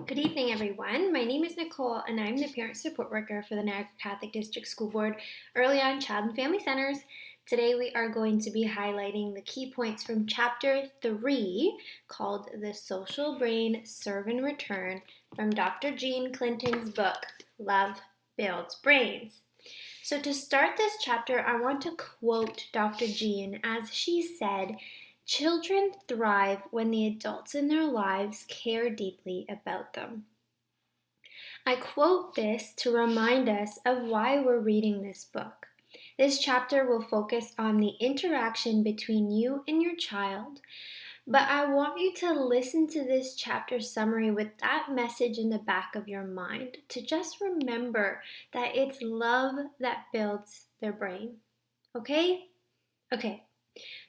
Good evening, everyone. My name is Nicole, and I'm the Parent Support Worker for the Niagara Catholic District School Board EarlyON Child and Family Centers. Today we are going to be highlighting the key points from Chapter 3 called The Social Brain Serve and Return from Dr. Jean Clinton's book, Love Builds Brains. So to start this chapter, I want to quote Dr. Jean as she said, "Children thrive when the adults in their lives care deeply about them." I quote this to remind us of why we're reading this book. This chapter will focus on the interaction between you and your child, but I want you to listen to this chapter summary with that message in the back of your mind, to just remember that it's love that builds their brain. Okay? Okay.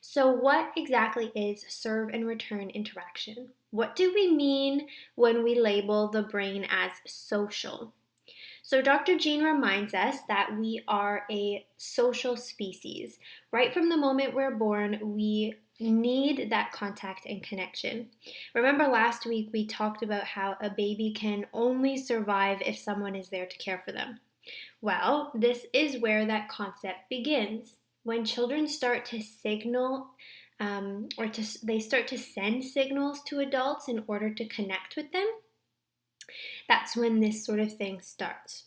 So what exactly is serve and return interaction? What do we mean when we label the brain as social? So Dr. Jean reminds us that we are a social species. Right from the moment we're born, we need that contact and connection. Remember last week we talked about how a baby can only survive if someone is there to care for them. Well, this is where that concept begins. When children start to signal they start to send signals to adults in order to connect with them, that's when this sort of thing starts.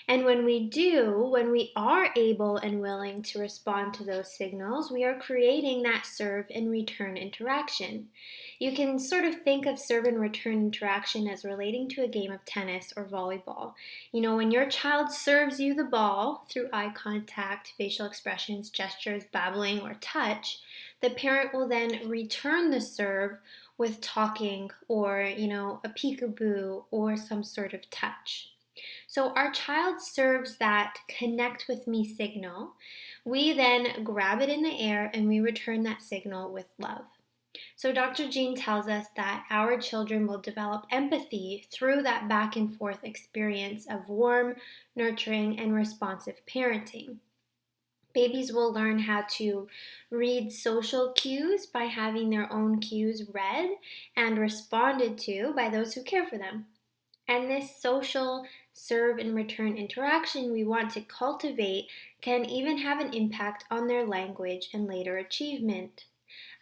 And when we are able and willing to respond to those signals, we are creating that serve and return interaction. You can sort of think of serve and return interaction as relating to a game of tennis or volleyball. You know, when your child serves you the ball through eye contact, facial expressions, gestures, babbling, or touch, the parent will then return the serve with talking or, a peekaboo or some sort of touch. So our child serves that connect with me signal. We then grab it in the air and we return that signal with love. So Dr. Jean tells us that our children will develop empathy through that back and forth experience of warm, nurturing, and responsive parenting. Babies will learn how to read social cues by having their own cues read and responded to by those who care for them. And this social serve and return interaction we want to cultivate can even have an impact on their language and later achievement.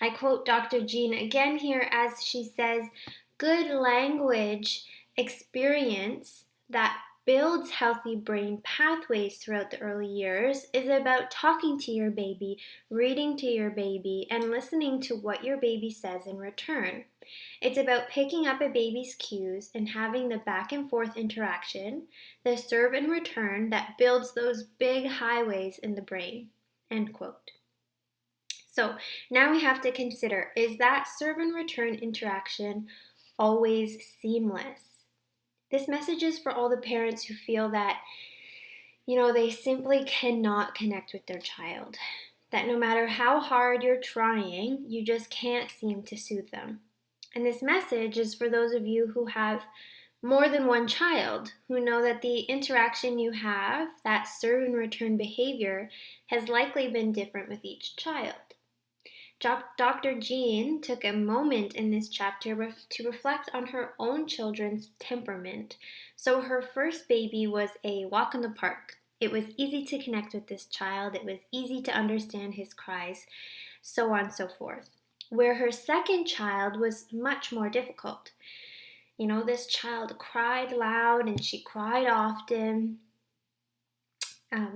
I quote Dr. Jean again here as she says, "Good language experience that builds healthy brain pathways throughout the early years is about talking to your baby, reading to your baby, and listening to what your baby says in return. It's about picking up a baby's cues and having the back and forth interaction, the serve and return that builds those big highways in the brain." End quote. So now we have to consider, is that serve and return interaction always seamless? This message is for all the parents who feel that, they simply cannot connect with their child. That no matter how hard you're trying, you just can't seem to soothe them. And this message is for those of you who have more than one child, who know that the interaction you have, that serve and return behavior, has likely been different with each child. Dr. Jean took a moment in this chapter to reflect on her own children's temperament. So her first baby was a walk in the park. It was easy to connect with this child. It was easy to understand his cries, so on and so forth. Where her second child was much more difficult. This child cried loud and she cried often.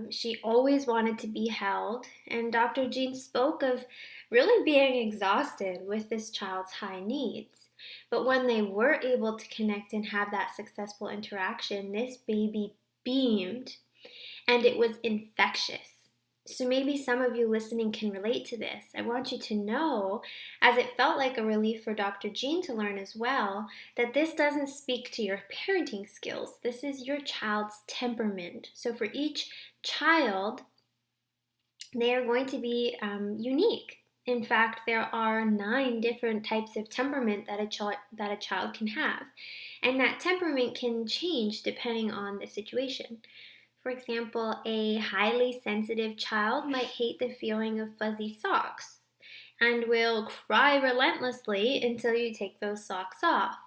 She always wanted to be held, and Dr. Jean spoke of really being exhausted with this child's high needs. But when they were able to connect and have that successful interaction, this baby beamed, and it was infectious. So maybe some of you listening can relate to this. I want you to know, as it felt like a relief for Dr. Jean to learn as well, that this doesn't speak to your parenting skills. This is your child's temperament. So for each child, they are going to be unique. In fact, there are 9 different types of temperament that a child can have. And that temperament can change depending on the situation. For example, a highly sensitive child might hate the feeling of fuzzy socks and will cry relentlessly until you take those socks off.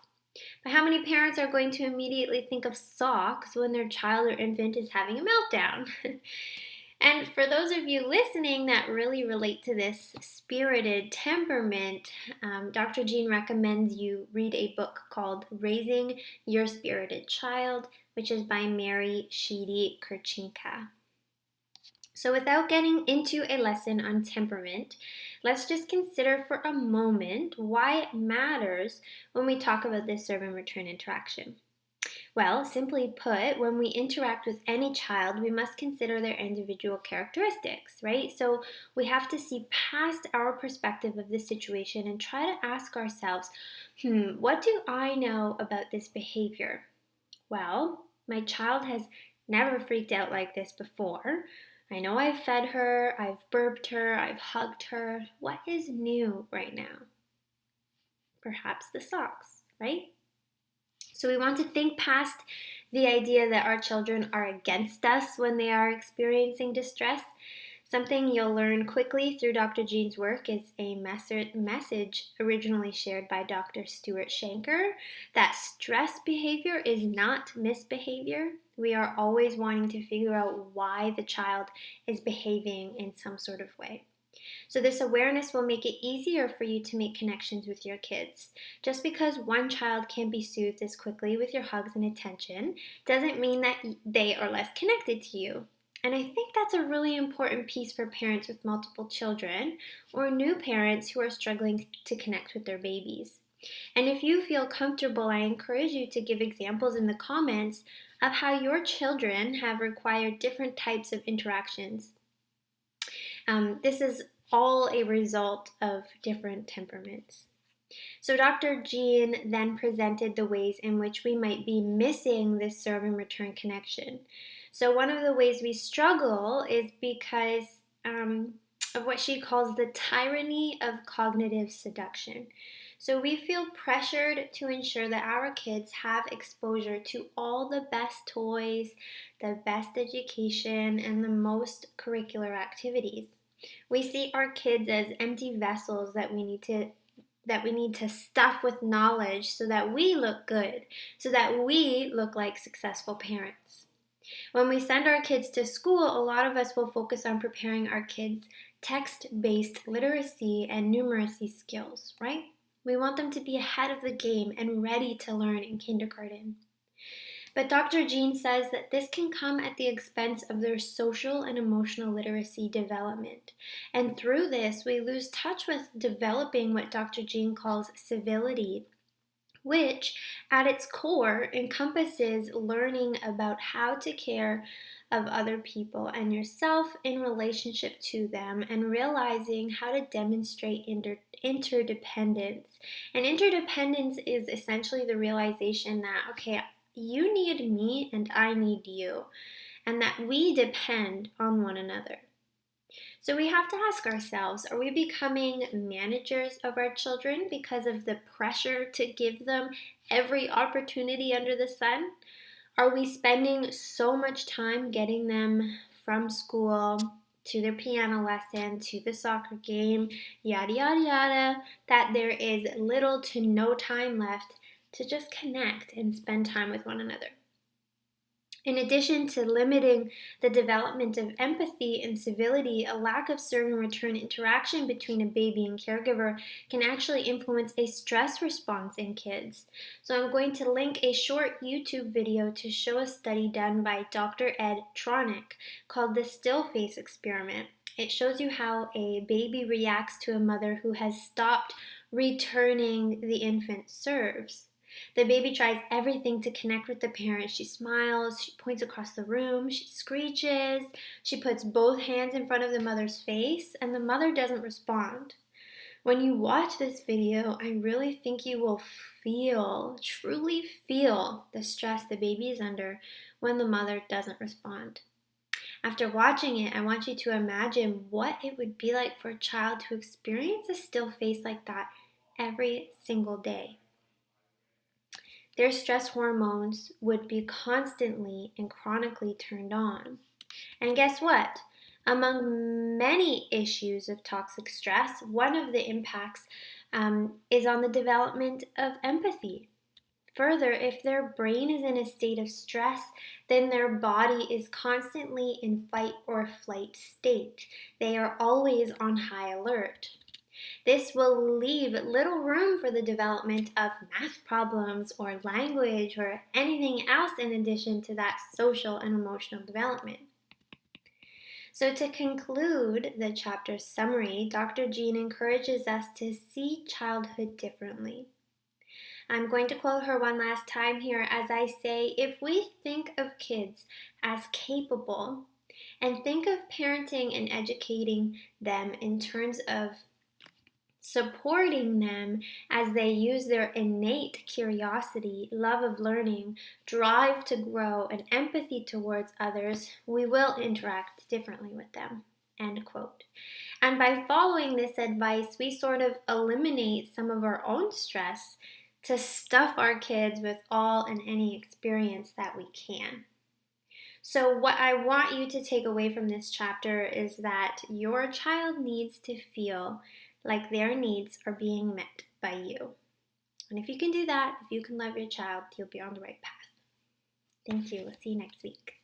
But how many parents are going to immediately think of socks when their child or infant is having a meltdown? And for those of you listening that really relate to this spirited temperament, Dr. Jean recommends you read a book called Raising Your Spirited Child, which is by Mary Sheedy Kurchinka. So without getting into a lesson on temperament, let's just consider for a moment why it matters when we talk about this serve and return interaction. Well, simply put, when we interact with any child, we must consider their individual characteristics, right? So we have to see past our perspective of the situation and try to ask ourselves, what do I know about this behavior? Well, my child has never freaked out like this before. I know I've fed her, I've burped her, I've hugged her. What is new right now? Perhaps the socks, right? So we want to think past the idea that our children are against us when they are experiencing distress. Something you'll learn quickly through Dr. Jean's work is a message originally shared by Dr. Stuart Shanker that stress behavior is not misbehavior. We are always wanting to figure out why the child is behaving in some sort of way. So this awareness will make it easier for you to make connections with your kids. Just because one child can be soothed as quickly with your hugs and attention doesn't mean that they are less connected to you. And I think that's a really important piece for parents with multiple children or new parents who are struggling to connect with their babies. And if you feel comfortable, I encourage you to give examples in the comments of how your children have required different types of interactions. This is all a result of different temperaments. So Dr. Jean then presented the ways in which we might be missing this serve and return connection. So one of the ways we struggle is because of what she calls the tyranny of cognitive seduction. So we feel pressured to ensure that our kids have exposure to all the best toys, the best education, and the most curricular activities. We see our kids as empty vessels that we need to stuff with knowledge so that we look good, so that we look like successful parents. When we send our kids to school, a lot of us will focus on preparing our kids' text-based literacy and numeracy skills, right? We want them to be ahead of the game and ready to learn in kindergarten. But Dr. Jean says that this can come at the expense of their social and emotional literacy development. And through this, we lose touch with developing what Dr. Jean calls civility, which at its core encompasses learning about how to care of other people and yourself in relationship to them, and realizing how to demonstrate interdependence. And interdependence is essentially the realization that, okay, you need me and I need you, and that we depend on one another. So we have to ask ourselves, are we becoming managers of our children because of the pressure to give them every opportunity under the sun? Are we spending so much time getting them from school to their piano lesson, to the soccer game, yada, yada, yada, that there is little to no time left to just connect and spend time with one another? In addition to limiting the development of empathy and civility, a lack of serve and return interaction between a baby and caregiver can actually influence a stress response in kids. So I'm going to link a short YouTube video to show a study done by Dr. Ed Tronick called the Still Face Experiment. It shows you how a baby reacts to a mother who has stopped returning the infant's serves. The baby tries everything to connect with the parent. She smiles, she points across the room, she screeches, she puts both hands in front of the mother's face, and the mother doesn't respond. When you watch this video, I really think you will truly feel the stress the baby is under when the mother doesn't respond. After watching it, I want you to imagine what it would be like for a child to experience a still face like that every single day. Their stress hormones would be constantly and chronically turned on. And guess what? Among many issues of toxic stress, one of the impacts is on the development of empathy. Further, if their brain is in a state of stress, then their body is constantly in fight or flight state. They are always on high alert. This will leave little room for the development of math problems or language or anything else in addition to that social and emotional development. So, to conclude the chapter summary, Dr. Jean encourages us to see childhood differently. I'm going to quote her one last time here as I say, if we think of kids as capable and think of parenting and educating them in terms of supporting them as they use their innate curiosity, love of learning, drive to grow, and empathy towards others, we will interact differently with them. End quote. And by following this advice, we sort of eliminate some of our own stress to stuff our kids with all and any experience that we can. So, what I want you to take away from this chapter is that your child needs to feel like their needs are being met by you. And if you can do that, if you can love your child, you'll be on the right path. Thank you. We'll see you next week.